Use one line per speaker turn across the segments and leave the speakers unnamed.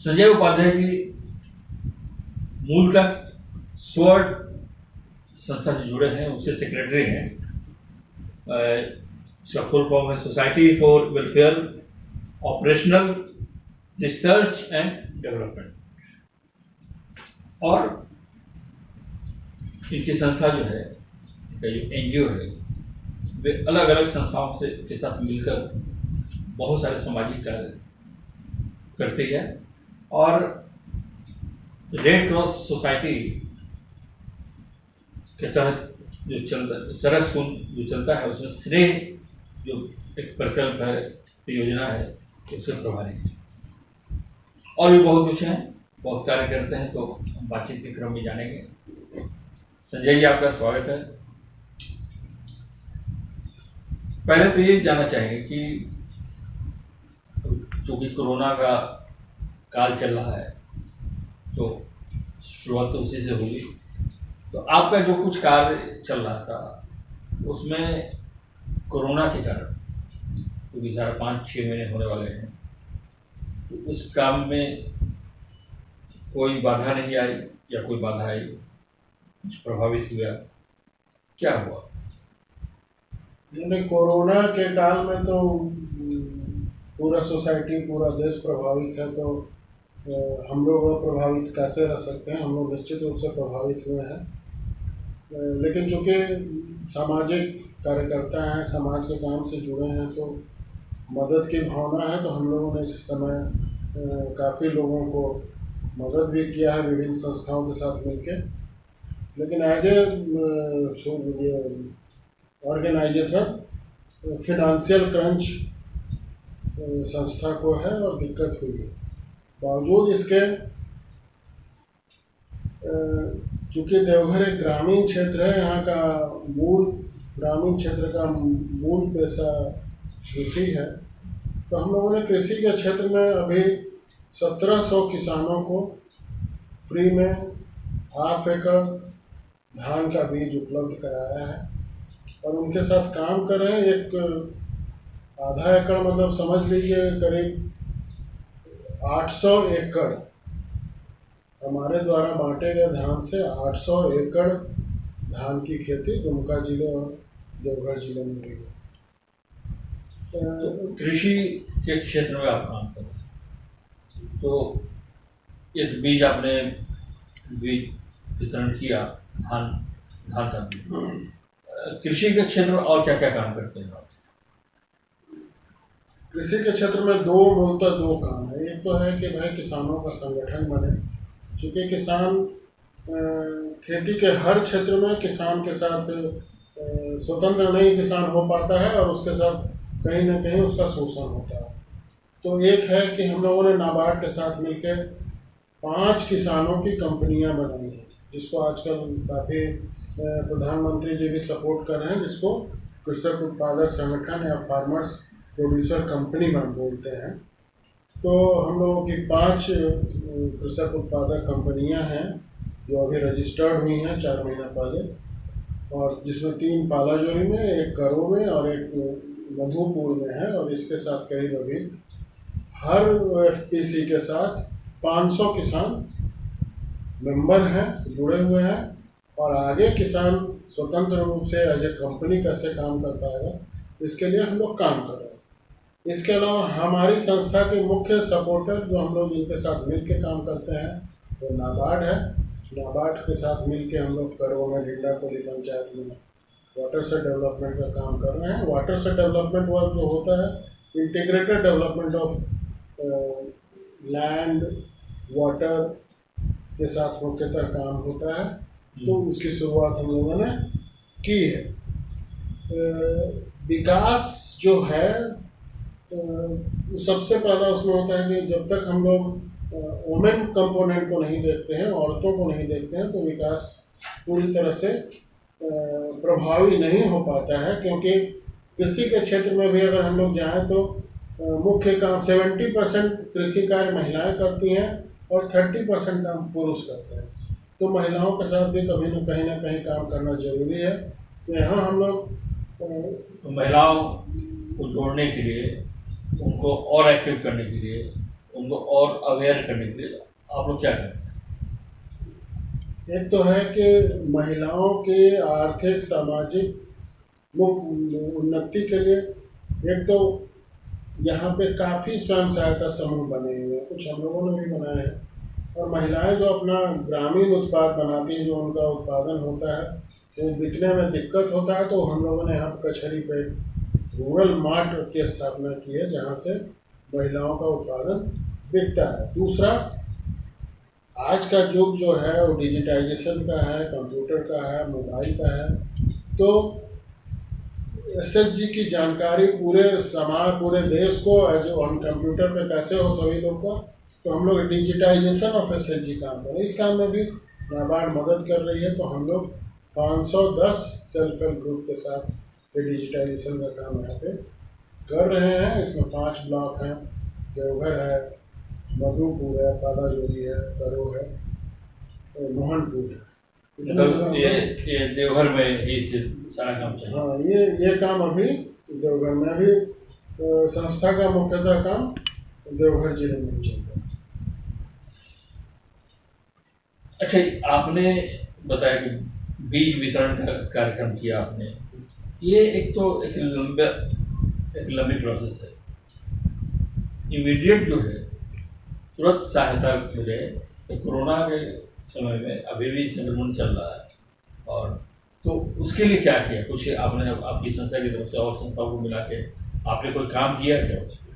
संजय उपाध्याय जी मूलतः स्वर्ण संस्था से जुड़े हैं, उसके सेक्रेटरी हैं। इसका फुल फॉर्म है society for welfare operational research and development. और इनकी संस्था जो है, एनजीओ है, वे अलग अलग संस्थाओं से के साथ मिलकर बहुत सारे सामाजिक कार्य करती है। और रेड क्रॉस सोसाइटी के तहत जो सरस कुंड जो चलता है, उसमें स्नेह जो एक प्रकल्प है, योजना है, उसके प्रभारी है। और भी बहुत कुछ है, बहुत कार्य करते हैं, तो हम बातचीत के क्रम में जानेंगे। संजय जी, आपका स्वागत है। पहले तो ये जानना चाहेंगे कि चूंकि कोरोना का काल चल रहा है, तो शुरुआत तो उसी से होगी, तो आपका जो कुछ कार्य चल रहा था उसमें कोरोना के कारण, क्योंकि 5.5-6 महीने होने वाले हैं, तो उस काम में कोई बाधा नहीं आई या कोई बाधा आई, कुछ प्रभावित हुआ, क्या हुआ?
कोरोना के काल में तो पूरा सोसाइटी, पूरा देश प्रभावित है, तो हम लोग प्रभावित कैसे रह सकते हैं? हम लोग निश्चित रूप से प्रभावित हुए हैं। लेकिन चूँकि सामाजिक कार्यकर्ता हैं, समाज के काम से जुड़े हैं, तो मदद की भावना है, तो हम लोगों ने इस समय काफ़ी लोगों को मदद भी किया है विभिन्न संस्थाओं के साथ मिलके। लेकिन as a organization financial crunch संस्था को है और दिक्कत हुई है। बावजूद इसके चूँकि देवघर एक ग्रामीण क्षेत्र है, यहाँ का मूल ग्रामीण क्षेत्र का मूल पेशा कृषि है, तो हम लोगों ने कृषि के क्षेत्र में अभी 1700 किसानों को फ्री में 1/2 एकड़ धान का बीज उपलब्ध कराया है और उनके साथ काम कर रहे हैं। एक 1/2 एकड़ मतलब समझ लीजिए करीब 800 एकड़ हमारे द्वारा बांटे गए धान से 800 एकड़ धान की खेती दुमका जिले और देवघर जिले में हुई है।
तो कृषि के क्षेत्र में आप काम कर रहे हैं, तो एक बीज आपने वितरण किया, धान का बीज। कृषि के क्षेत्र में और क्या क्या काम करते हैं आप?
कृषि के क्षेत्र में मूलतः दो काम है। एक तो है कि भाई किसानों का संगठन बने, चूँकि किसान खेती के हर क्षेत्र में किसान के साथ स्वतंत्र नहीं किसान हो पाता है और उसके साथ कहीं ना कहीं उसका शोषण होता है। तो एक है कि हम लोगों ने नाबार्ड के साथ मिलकर 5 किसानों की कंपनियां बनाई हैं, जिसको आजकल काफ़ी प्रधानमंत्री जी भी सपोर्ट कर रहे हैं, जिसको कृषक उत्पादक संगठन या फार्मर्स प्रोड्यूसर कंपनी बोलते हैं। तो हम लोगों की 5 कृषक उत्पादक कंपनियां हैं जो अभी रजिस्टर्ड हुई हैं 4 महीना पहले, और जिसमें 3 पालाजोरी में, 1 करो में और 1 मधुपुर में है। और इसके साथ करीब अभी हर एफपीसी के साथ 500 किसान मेंबर हैं, जुड़े हुए हैं। और आगे किसान स्वतंत्र रूप से एज ए कंपनी कैसे काम कर पाएगा, इसके लिए हम लोग काम कर रहे हैं। इसके अलावा हमारी संस्था के मुख्य सपोर्टर जो हम लोग जिनके साथ मिल के काम करते हैं वो नाबार्ड है। नाबार्ड के साथ मिल के हम लोग करवा में, डिंडाकोली पंचायत में वाटर सेट डेवलपमेंट का काम कर रहे हैं। वाटर सेट डेवलपमेंट वर्क जो होता है, integrated development of land water के साथ मुख्यतः काम होता है, तो उसकी शुरुआत हम लोगों ने की है। विकास जो है सबसे पहला उसमें होता है कि जब तक हम लोग वुमेन कंपोनेंट को नहीं देखते हैं, औरतों को नहीं देखते हैं, तो विकास पूरी तरह से प्रभावी नहीं हो पाता है। क्योंकि कृषि के क्षेत्र में भी अगर हम लोग जाएँ तो मुख्य काम 70% कृषि कार्य महिलाएं करती हैं और 30% काम पुरुष करते हैं। तो महिलाओं के साथ भी कभी न कहीं काम करना जरूरी है। तो यहाँ हम लोग
महिलाओं को जोड़ने के लिए, उनको और एक्टिव करने के लिए उनको और अवेयर करने के लिए आप लोग क्या करें?
एक तो है कि महिलाओं के आर्थिक सामाजिक उन्नति के लिए एक तो यहाँ पे काफ़ी स्वयं सहायता समूह बने हुए हैं, कुछ हम लोगों ने भी बनाए हैं। और महिलाएं जो अपना ग्रामीण उत्पाद बनाती हैं, जो उनका उत्पादन होता है वो बिकने में दिक्कत होता है, तो हम लोगों ने यहाँ पे कचहरी पे रूरल मार्ट की स्थापना की है, जहाँ से महिलाओं का उत्पादन बिकता है। दूसरा, आज का युग जो है वो डिजिटाइजेशन का है, कंप्यूटर का है, मोबाइल का है। तो एसएचजी की जानकारी पूरे समाज, पूरे देश को जो ऑन कंप्यूटर पे कैसे हो सभी लोग का, तो हम लोग डिजिटाइजेशन ऑफ एसएचजी काम कर रहे हैं। इस काम में भी नाबार्ड मदद कर रही है। तो हम लोग 510 सेल्फ हेल्प ग्रुप के साथ ये डिजिटाइजेशन का काम यहाँ पे कर रहे हैं। इसमें 5 ब्लॉक हैं, देवघर है, मधुपुर है, पालाजोरी है, करो है, मोहनपुर है।
मतलब ये देवघर में ही सारा काम चल रहा है?
हाँ, ये काम अभी देवघर में भी संस्था का मुख्यतः काम देवघर जिले में ही चल रहा है।
अच्छा, आपने बताया कि बीज वितरण का कार्यक्रम किया आपने। ये एक लंबी प्रोसेस है। इमीडिएट जो है तुरंत सहायता मिले, तो कोरोना के समय में अभी भी संक्रमण चल रहा है, और तो उसके लिए क्या किया? कुछ आपने आपकी संस्था की तरफ से और संस्थाओं को मिला के आपने कोई काम किया क्या उस पर?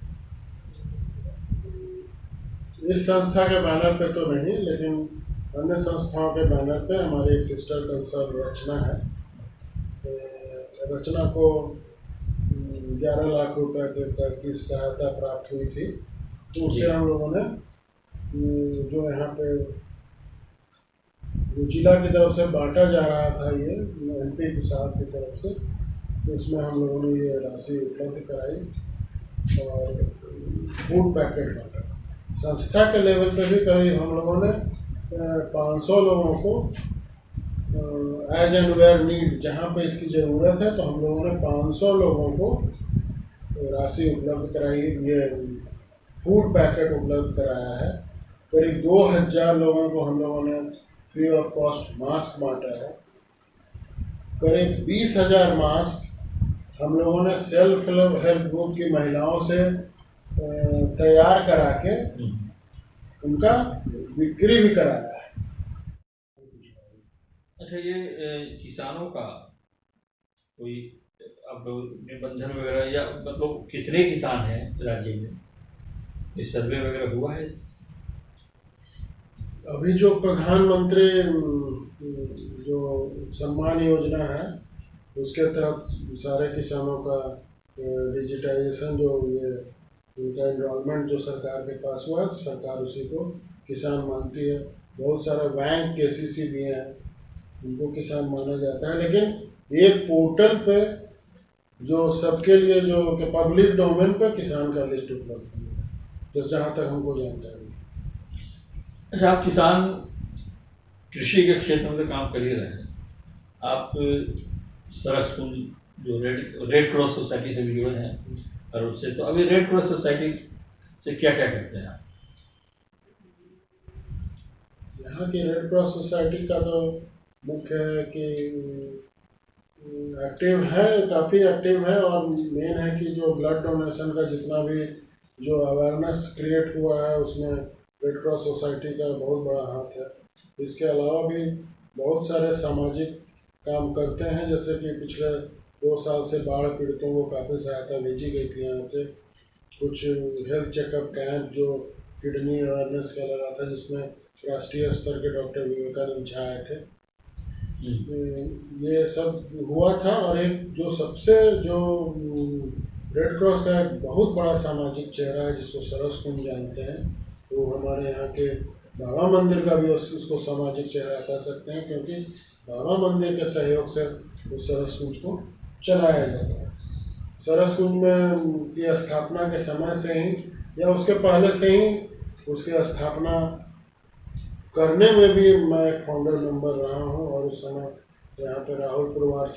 इस संस्था के बैनर पे तो नहीं, लेकिन अन्य संस्थाओं के बैनर पे हमारी एक सिस्टर कंसर्न रचना है। रचना को 11 लाख रुपए की सहायता प्राप्त हुई थी। तो उससे हम लोगों ने जो यहाँ पे जिला की तरफ से बांटा जा रहा था, ये एमपी साहब की तरफ से, तो उसमें हम लोगों ने ये राशि उपलब्ध कराई और फूड पैकेट बांटा। संस्था के लेवल पे भी करीब हम लोगों ने 500 लोगों को एज एंड वेयर नीड, जहाँ पे इसकी ज़रूरत है, तो हम लोगों ने 500 लोगों को राशि उपलब्ध कराई, ये फूड पैकेट उपलब्ध कराया है। करीब 2000 लोगों को हम लोगों ने फ्री ऑफ कॉस्ट मास्क बांटा है। करीब 20,000 मास्क हम लोगों ने सेल्फ हेल्प ग्रुप की महिलाओं से तैयार करा के उनका बिक्री भी कराया है।
अच्छा, ये किसानों का कोई अब निबंधन वगैरह, या मतलब कितने किसान हैं राज्य में, इस सर्वे वगैरह हुआ है?
अभी जो प्रधानमंत्री जो सम्मान योजना है, उसके तहत सारे किसानों का डिजिटाइजेशन, जो ये उनका एनरोलमेंट जो सरकार के पास हुआ है, सरकार उसी को किसान मानती है। बहुत सारे बैंक केसीसी दिए हैं, उनको किसान माना जाता है। लेकिन एक पोर्टल पे जो सबके लिए जो कि पब्लिक डोमेन पे किसान का लिस्ट उपलब्ध है, तो जहाँ तक हमको जानकारी।
अच्छा, आप किसान कृषि के क्षेत्र में तो काम कर ही रहे हैं। आप सरसकुंड जो रेड क्रॉस सोसाइटी से भी जुड़े हैं, और उससे तो अभी रेड क्रॉस सोसाइटी से क्या क्या करते हैं आप?
यहाँ की रेड क्रॉस सोसाइटी का तो मुख्य है कि एक्टिव है, काफ़ी एक्टिव है। और मेन है कि जो ब्लड डोनेशन का जितना भी जो अवेयरनेस क्रिएट हुआ है, उसमें रेड क्रॉस सोसाइटी का बहुत बड़ा हाथ है। इसके अलावा भी बहुत सारे सामाजिक काम करते हैं, जैसे कि पिछले 2 साल से बाढ़ पीड़ितों को काफ़ी सहायता भेजी गई थी यहाँ से। कुछ हेल्थ चेकअप कैंप जो किडनी अवेयरनेस का लगा था, जिसमें राष्ट्रीय स्तर के डॉक्टर विवेकानंद झा आए थे, ये सब हुआ था। और एक जो सबसे जो रेड क्रॉस का एक बहुत बड़ा सामाजिक चेहरा है, जिसको सरसकुंड जानते हैं, तो हमारे यहाँ के बाबा मंदिर का भी उसको सामाजिक चेहरा कह सकते हैं, क्योंकि बाबा मंदिर के सहयोग से उस सरसकुंज को चलाया जाता है। सरसकुंज में की स्थापना के समय से ही या उसके पहले से ही उसकी स्थापना करने में भी मैं एक फाउंडर मेंबर रहा हूँ। और उस समय यहाँ पे राहुल पुरवार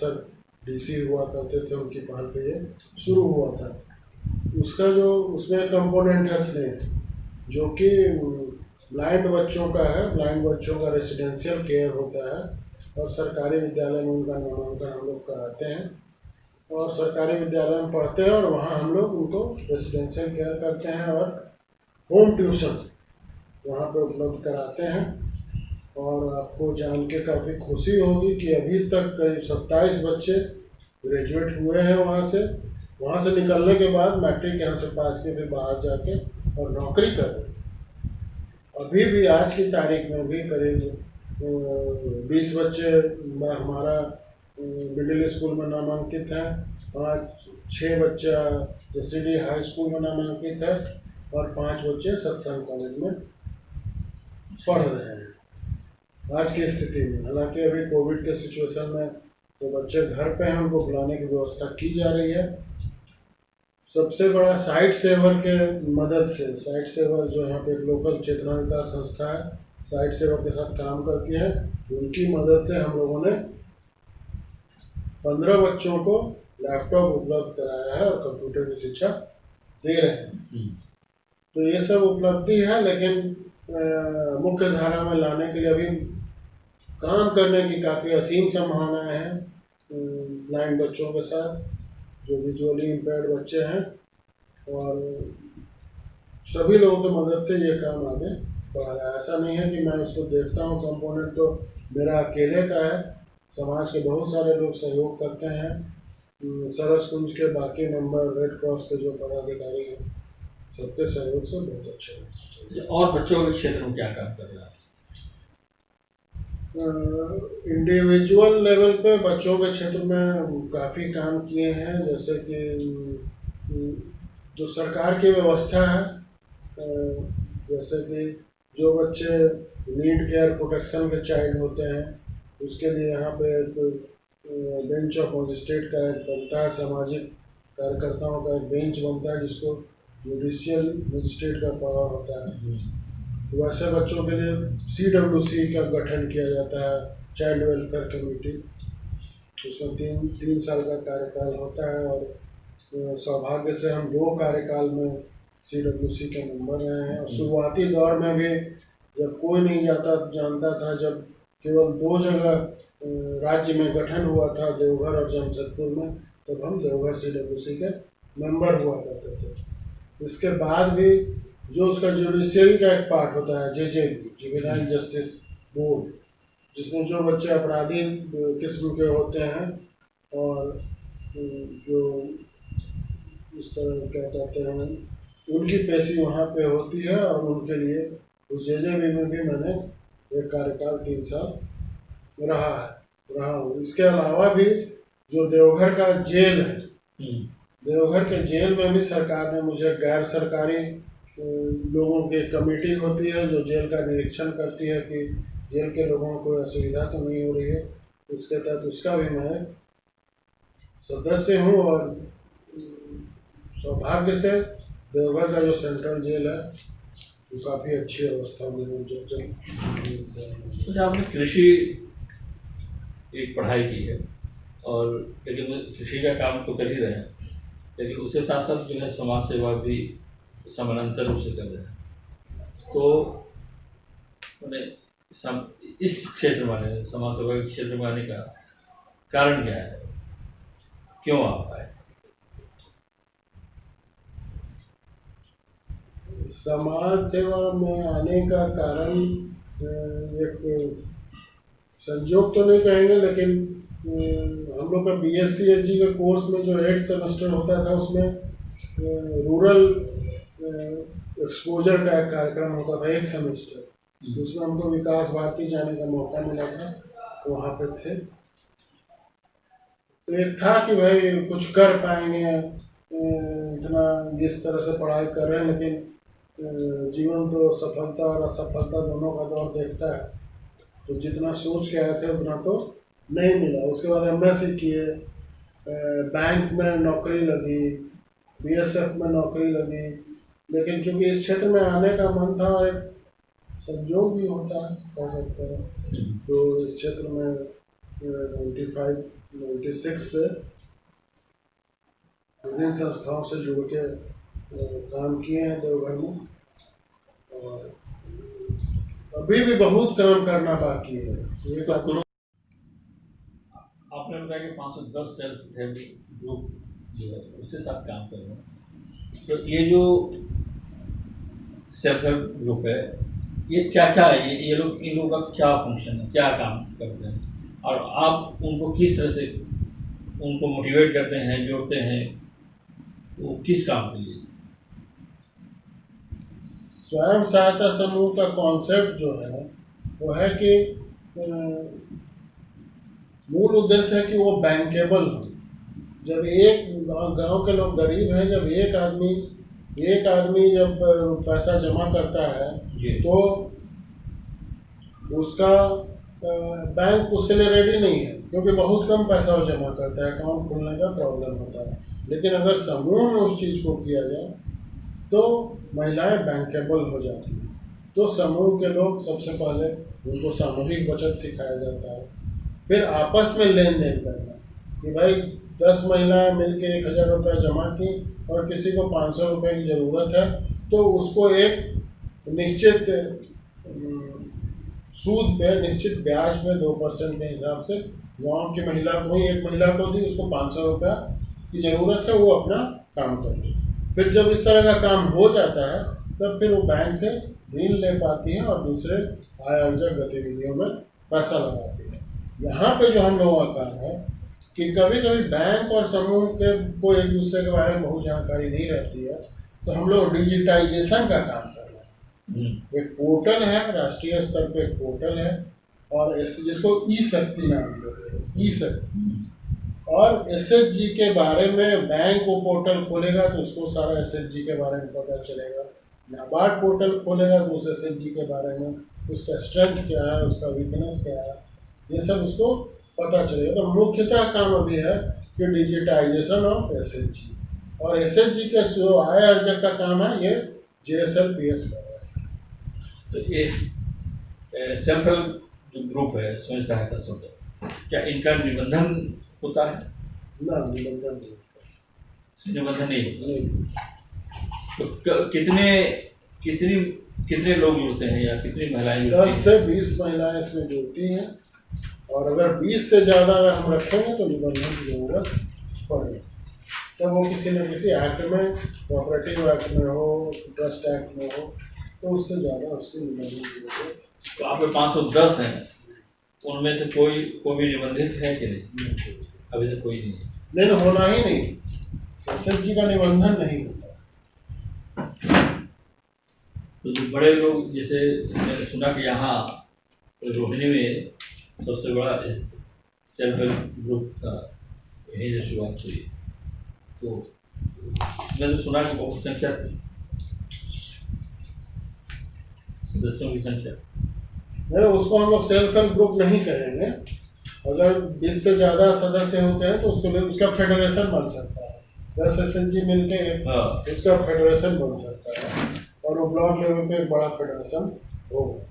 डीसी हुआ करते थे, उनकी पहल पे ये शुरू हुआ था। उसका जो उसमें कंपोनेंट है स्नेह, जो कि ब्लाइंड बच्चों का है। ब्लाइंड बच्चों का रेसिडेंशियल केयर होता है और सरकारी विद्यालय में उनका नामांकन हम लोग कराते हैं और सरकारी विद्यालय में पढ़ते हैं और वहाँ हम लोग उनको रेसिडेंशियल केयर करते हैं और होम ट्यूशन वहाँ पे उपलब्ध कराते हैं। और आपको जान के काफ़ी खुशी होगी कि अभी तक करीब 27 बच्चे ग्रेजुएट हुए हैं वहाँ से निकलने के बाद मैट्रिक यहाँ से पास किए फिर बाहर जाके और नौकरी कर रहे हैं। अभी भी आज की तारीख में भी करीब 20 बच्चे हमारा मिडिल स्कूल में नामांकित हैं, 5-6 बच्चा जैसे हाई स्कूल में नामांकित है और 5 बच्चे सत्संग कॉलेज में पढ़ रहे हैं आज की स्थिति में। हालांकि अभी कोविड के सिचुएशन में तो बच्चे घर पे हैं, उनको बुलाने की व्यवस्था की जा रही है। सबसे बड़ा साइट सेवर के मदद से, साइट सेवर जो यहाँ पे एक लोकल चेतना विकास संस्था है, साइट सेवर के साथ काम करती है, उनकी मदद से हम लोगों ने 15 बच्चों को लैपटॉप उपलब्ध कराया है और कंप्यूटर की शिक्षा दे रहे हैं। तो ये सब उपलब्धि है, लेकिन मुख्य धारा में लाने के लिए अभी काम करने की काफ़ी असीम संभावनाएं हैं ब्लाइंड बच्चों के साथ जो विजुअली इम्पेयर्ड बच्चे हैं, और सभी लोगों की मदद से ये काम आगे बढ़ रहा है। ऐसा नहीं है कि मैं उसको देखता हूँ, कंपोनेंट तो मेरा अकेले का है, समाज के बहुत सारे लोग सहयोग करते हैं। सरस कुंज के बाकी मेंबर, रेड क्रॉस के जो पदाधिकारी हैं, सबके सहयोग से बहुत अच्छे हैं।
और बच्चों के क्षेत्र में क्या काम कर रहे हैं?
इंडिविजुअल लेवल पे बच्चों के क्षेत्र में काफ़ी काम किए हैं, जैसे कि जो सरकार की व्यवस्था है, जैसे कि जो बच्चे नीड केयर प्रोटेक्शन के चाइल्ड होते हैं उसके लिए यहाँ पे बेंच ऑफ मजिस्ट्रेट का एक बनता है, सामाजिक कार्यकर्ताओं का एक बेंच बनता है जिसको जुडिशियल मजिस्ट्रेट का पावर होता है। तो वैसे बच्चों के लिए CWC का गठन किया जाता है, चाइल्ड वेलफेयर कमेटी। उसमें 3 साल का कार्यकाल होता है और सौभाग्य से हम 2 कार्यकाल में CWC के मेंबर रहे हैं। और शुरुआती दौर में भी जब कोई नहीं जानता था, जब केवल 2 जगह राज्य में गठन हुआ था, देवघर और जमशेदपुर में, तब हम देवघर CWC के मेंबर हुआ करते थे। इसके बाद भी जो उसका जुडिशियरी का एक पार्ट होता है, JJB, जुवेनाइल जस्टिस बोर्ड, जिसमें जो बच्चे अपराधी किस्म के होते हैं और जो इस तरह क्या कहते हैं, उनकी पेशी वहाँ पे होती है, और उनके लिए उस JJB में भी मैंने एक कार्यकाल 3 साल रहा हूँ। इसके अलावा भी जो देवघर का जेल है, देवघर के जेल में भी सरकार ने मुझे गैर सरकारी लोगों की कमेटी होती है जो जेल का निरीक्षण करती है कि जेल के लोगों को कोई असुविधा तो नहीं हो रही है, उसके तहत उसका भी मैं सदस्य हूँ। और सौभाग्य से देवघर का जो सेंट्रल जेल है वो काफ़ी अच्छी अवस्था में है।
तो आपने कृषि एक पढ़ाई की है, और लेकिन कृषि का काम तो कर ही रहे हैं, लेकिन उसके साथ साथ जो है समाज सेवा भी समानांतर रूप से कर रहे हैं। तो मैंने इस क्षेत्र में आने, समाज सेवा के क्षेत्र में आने का कारण क्या है, क्यों आप आए?
समाज सेवा में आने का कारण एक संयोग तो नहीं कहेंगे, लेकिन हम लोग का BSc HG के कोर्स में जो 8 सेमेस्टर होता था उसमें रूरल एक्सपोजर का एक कार्यक्रम होता था 1 सेमेस्टर। उसमें हमको विकास भारती जाने का मौका मिला था, तो वहाँ पे थे। तो एक था कि भाई कुछ कर पाएंगे, इतना जिस तरह से पढ़ाई कर रहे हैं, लेकिन जीवन तो सफलता और असफलता दोनों का दौर देखता है। तो जितना सोच के आए थे उतना तो नहीं मिला। उसके बाद MSc किए, बैंक में नौकरी लगी, BSF में नौकरी लगी, लेकिन चूंकि इस क्षेत्र में आने का मन था, एक संयोग भी होता है कह सकते हैं, तो इस क्षेत्र में 95-96 से विभिन्न संस्थाओं से जुड़ के काम किए हैं देवघर में। अभी भी बहुत काम करना बाकी है। ये
तो आपने बताया कि 510 सेल्फ हेल्प ग्रुप जो है उसके साथ काम कर रहे हैं, तो ये जो सेल्फ हेल्प ग्रुप है ये क्या क्या है, ये लोग, इन लोगों का क्या फंक्शन है, क्या काम करते हैं, और आप उनको किस तरह से उनको मोटिवेट करते हैं, जोड़ते हैं, वो किस काम के लिए?
स्वयं सहायता समूह का कॉन्सेप्ट जो है वो है कि मूल उद्देश्य है कि वो बैंकेबल हो। जब एक गांव के लोग गरीब हैं, जब एक आदमी जब पैसा जमा करता है तो उसका बैंक उसके लिए रेडी नहीं है, क्योंकि बहुत कम पैसा वो जमा करता है, अकाउंट खोलने का प्रॉब्लम होता है। लेकिन अगर समूह में उस चीज़ को किया जाए तो महिलाएं बैंकेबल हो जाती हैं। तो समूह के लोग सबसे पहले उनको सामूहिक बचत सिखाया जाता है, फिर आपस में लेन देन करना कि भाई 10 महिलाएं मिलकर 1000 रुपये जमा की और किसी को 500 रुपये की ज़रूरत है, तो उसको एक निश्चित सूद पे, निश्चित ब्याज पे 2% के हिसाब से गाँव की महिला को ही, एक महिला को दी, उसको 500 रुपया की ज़रूरत है, वो अपना काम करे। फिर जब इस तरह का काम हो जाता है तब फिर वो बैंक से ऋण ले पाती है और दूसरे आय अर्जक गतिविधियों में पैसा लगाती है। यहाँ पे जो हम लोगों का काम है कि कभी कभी बैंक और समूह के को एक दूसरे के बारे में बहुत जानकारी नहीं रहती है, तो हम लोग डिजिटाइजेशन का काम कर रहे हैं। एक पोर्टल है, राष्ट्रीय स्तर पे एक पोर्टल है, और जिसको ई शक्ति नाम देते हैं, ई शक्ति। और एसएचजी के बारे में बैंक वो पोर्टल खोलेगा तो उसको सारा एसएचजी के बारे में पता चलेगा। नाबार्ड पोर्टल खोलेगा तो उस एसएचजी के बारे में, उसका स्ट्रेंथ क्या है, उसका वीकनेस क्या है, ये सब उसको पता चलेगा। तो मुख्यतः काम अभी है कि डिजिटाइजेशन ऑफ एसएचजी, और एसएचजी के जो आय अर्जक का काम है ये जेएसएलपीएस कर रहा है।
तो ये सेल्फ हेल्प जो ग्रुप है, स्वयं सहायता समूह, क्या इनका निबंधन होता है?
ना, निबंधन नहीं होता।
निबंधन नहीं होता। तो कितने लोग जुड़ते हैं या कितनी महिलाएं जुड़ती हैं?
10 से 20 महिलाएं इसमें जुड़ती हैं, और अगर 20 से ज़्यादा अगर हम रखेंगे तो निबंधन की जरूरत पड़ेगी। तब वो किसी न किसी एक्ट में, कोऑपरेटिव एक्ट में हो, ट्रस्ट एक्ट में हो, तो उससे ज़्यादा उसकी निबंधन की जरूरत।
तो आप 510 हैं, उनमें से कोई भी निबंधित है कि नहीं? अभी तक कोई नहीं है।
होना ही नहीं, एसएचजी का निबंधन नहीं होता।
तो जो बड़े लोग, जैसे मैंने सुना कि यहाँ रोहिणी में सबसे बड़ा सेल्फ हेल्प ग्रुप था, यहीं से शुरुआत हुई, तो मैंने सुना कि बहुत संख्या थी, सदस्यों की संख्या।
नहीं, उसको हम लोग सेल्फ हेल्प ग्रुप नहीं कहेंगे। अगर 20 से ज़्यादा सदस्य होते हैं तो उसका फेडरेशन बन सकता है। 10 एसएचजी मिलके उसका फेडरेशन बन सकता है, और वो ब्लॉक लेवल पे एक बड़ा फेडरेशन होगा।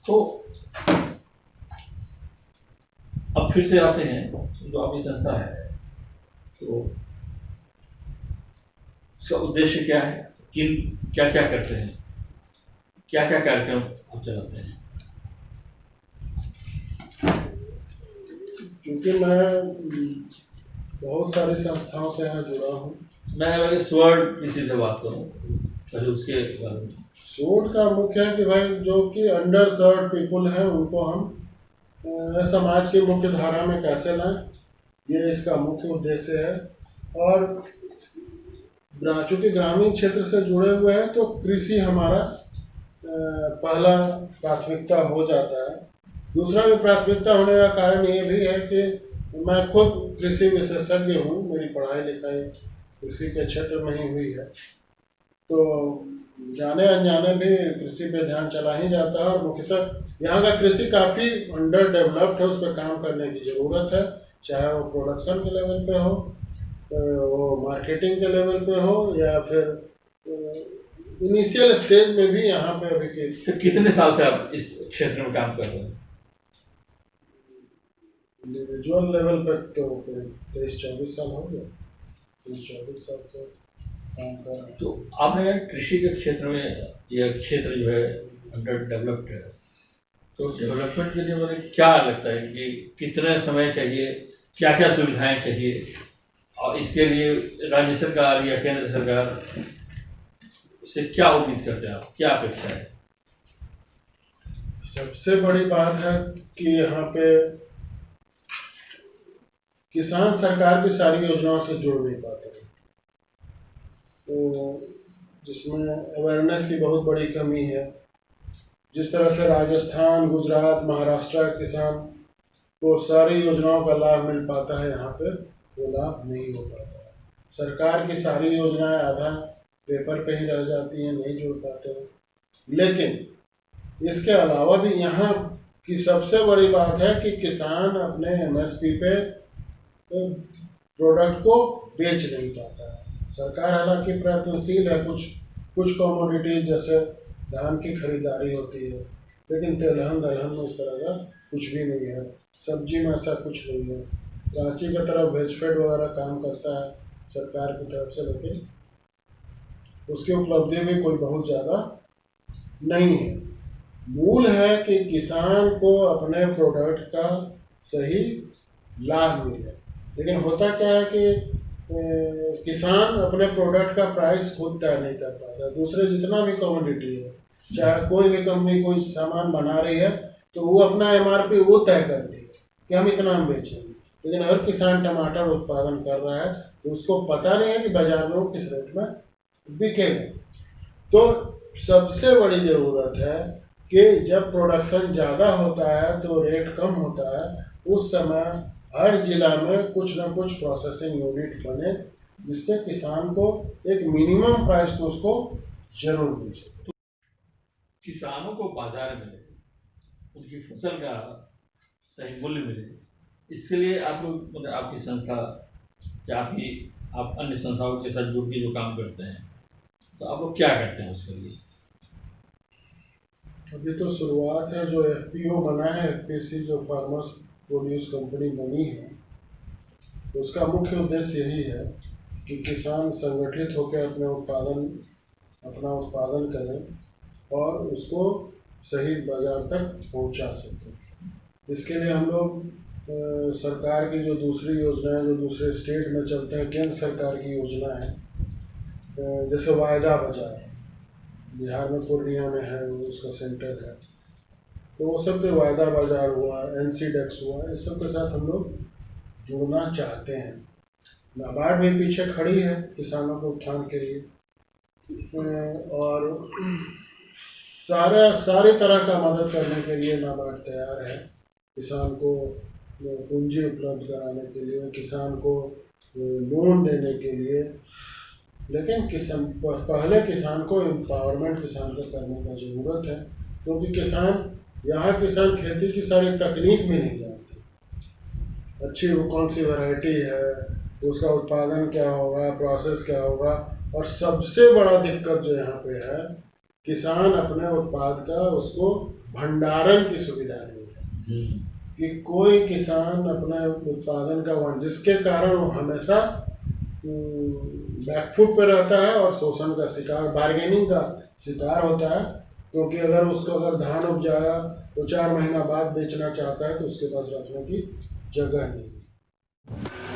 तो अब फिर से आते हैं, जो आपकी संस्था है, तो इसका उद्देश्य क्या है, क्या क्या करते हैं, क्या क्या कार्यक्रम आप चलाते हैं?
क्योंकि मैं बहुत सारी संस्थाओं से यहाँ जुड़ा हूँ।
मैं अगर स्वर्ण किसी से बात करूँ, पहले उसके बारे में।
स्वर्ण का मुख्य है कि भाई जो कि अंडर सर्व पीपुल हैं उनको हम समाज की मुख्य धारा में कैसे लाएं, ये इसका मुख्य उद्देश्य है। और चूँकि ग्रामीण क्षेत्र से जुड़े हुए हैं तो कृषि हमारा पहला प्राथमिकता हो जाता है। दूसरा भी प्राथमिकता होने का कारण ये भी है कि मैं खुद कृषि विशेषज्ञ हूँ, मेरी पढ़ाई लिखाई कृषि के क्षेत्र में ही हुई है, तो जाने अनजाने भी कृषि पे ध्यान चला ही जाता है। और मुख्यतः यहाँ का कृषि काफ़ी अंडर डेवलप्ड है, उस पर काम करने की ज़रूरत है, चाहे वो प्रोडक्शन के लेवल पे हो, वो मार्केटिंग के लेवल पे हो, या फिर इनिशियल स्टेज में भी यहाँ पे अभी के।
तो कितने साल से आप इस क्षेत्र में काम कर रहे हैं?
इंडिविजुअल लेवल पे तो 23-24 साल हो गए, 23-24 साल से काम कर रहे हैं।
तो आपने कहा कृषि के क्षेत्र में यह क्षेत्र जो है अंडर डेवलप्ड है, तो डेवलपमेंट के लिए मुझे क्या लगता है कि कितना समय चाहिए, क्या क्या सुविधाएं चाहिए, और इसके लिए राज्य सरकार या केंद्र सरकार से क्या उम्मीद करते हैं आप, क्या अपेक्षा है?
सबसे बड़ी बात है कि यहाँ पे किसान सरकार की सारी योजनाओं से जुड़ नहीं पाते हैं, तो जिसमें अवेयरनेस की बहुत बड़ी कमी है। जिस तरह से राजस्थान, गुजरात, महाराष्ट्र के किसान को सारी योजनाओं का लाभ मिल पाता है, यहाँ पे वो लाभ नहीं हो पाता है। सरकार की सारी योजनाएं आधा पेपर पे ही रह जाती हैं, नहीं जुड़ पाते हैं। लेकिन इसके अलावा भी यहाँ की सबसे बड़ी बात है कि किसान अपने एमएसपी पे प्रोडक्ट को बेच नहीं पाता है। सरकार हालांकि प्रयत्नशील है, कुछ कुछ कमोडिटी जैसे धान की खरीदारी होती है, लेकिन तेलहन दलहन में इस तरह का कुछ भी नहीं है। सब्जी में ऐसा कुछ नहीं है। रांची की तरफ वेजफेड वगैरह काम करता है सरकार की तरफ से, लेकिन उसकी उपलब्धि भी कोई बहुत ज़्यादा नहीं है। मूल है कि किसान को अपने प्रोडक्ट का सही लाभ मिले, लेकिन होता क्या है कि किसान अपने प्रोडक्ट का प्राइस खुद तय नहीं कर पाता। दूसरे जितना भी कमोडिटी है, चाहे कोई भी कंपनी कोई सामान बना रही है, तो वो अपना एमआरपी वो तय करती है कि हम इतना हम बेचेंगे। लेकिन अगर किसान टमाटर उत्पादन कर रहा है तो उसको पता नहीं है कि बाजार में वो किस रेट में बिकेगा। तो सबसे बड़ी ज़रूरत है कि जब प्रोडक्शन ज़्यादा होता है तो रेट कम होता है, उस समय हर जिला में कुछ ना कुछ प्रोसेसिंग यूनिट बने, जिससे किसान को एक मिनिमम प्राइस तो उसको जरूर मिल सके।
किसानों को बाजार मिले, उनकी फसल का सही मूल्य मिले, इसके लिए आप लोग मतलब आपकी संस्था क्या आप अन्य संस्थाओं के साथ जुड़ के जो काम करते हैं, तो आप लोग क्या करते हैं उसके लिए?
अभी तो शुरुआत है। जो एफपीओ बना है, एफपीसी जो फार्मर्स प्रोड्यूस कंपनी बनी है, उसका मुख्य उद्देश्य यही है कि किसान संगठित होकर अपना उत्पादन करें और उसको सही बाजार तक पहुंचा सकें। इसके लिए हम लोग सरकार की जो दूसरी योजनाएं जो दूसरे स्टेट में चलते हैं, केंद्र सरकार की योजना है, जैसे वायदा बाजार बिहार में पूर्णिया में है, उसका सेंटर है, तो वो सब पे वायदा बाजार हुआ, एनसीडेक्स हुआ, इस सब के साथ हम लोग जुड़ना चाहते हैं। नाबार्ड भी पीछे खड़ी है किसानों के उत्थान के लिए, और सारी तरह का मदद करने के लिए नाबार्ड तैयार है। किसान को पूंजी उपलब्ध कराने के लिए, किसान को लोन देने के लिए, लेकिन पहले किसान को एम्पावरमेंट किसान को करने का ज़रूरत है, क्योंकि यहाँ किसान खेती की सारी तकनीक भी नहीं जानते। अच्छी वो कौन सी वैरायटी है, उसका उत्पादन क्या होगा, प्रोसेस क्या होगा, और सबसे बड़ा दिक्कत जो यहाँ पे है, किसान अपने उत्पाद का उसको भंडारण की सुविधा नहीं है। कि कोई किसान अपने उत्पादन का जिसके कारण वो हमेशा बैकफुट पे रहता है और शोषण का शिकार, बार्गेनिंग का शिकार होता है। क्योंकि अगर धान उपजाया तो 4 महीना बाद बेचना चाहता है तो उसके पास रखने की जगह नहीं है।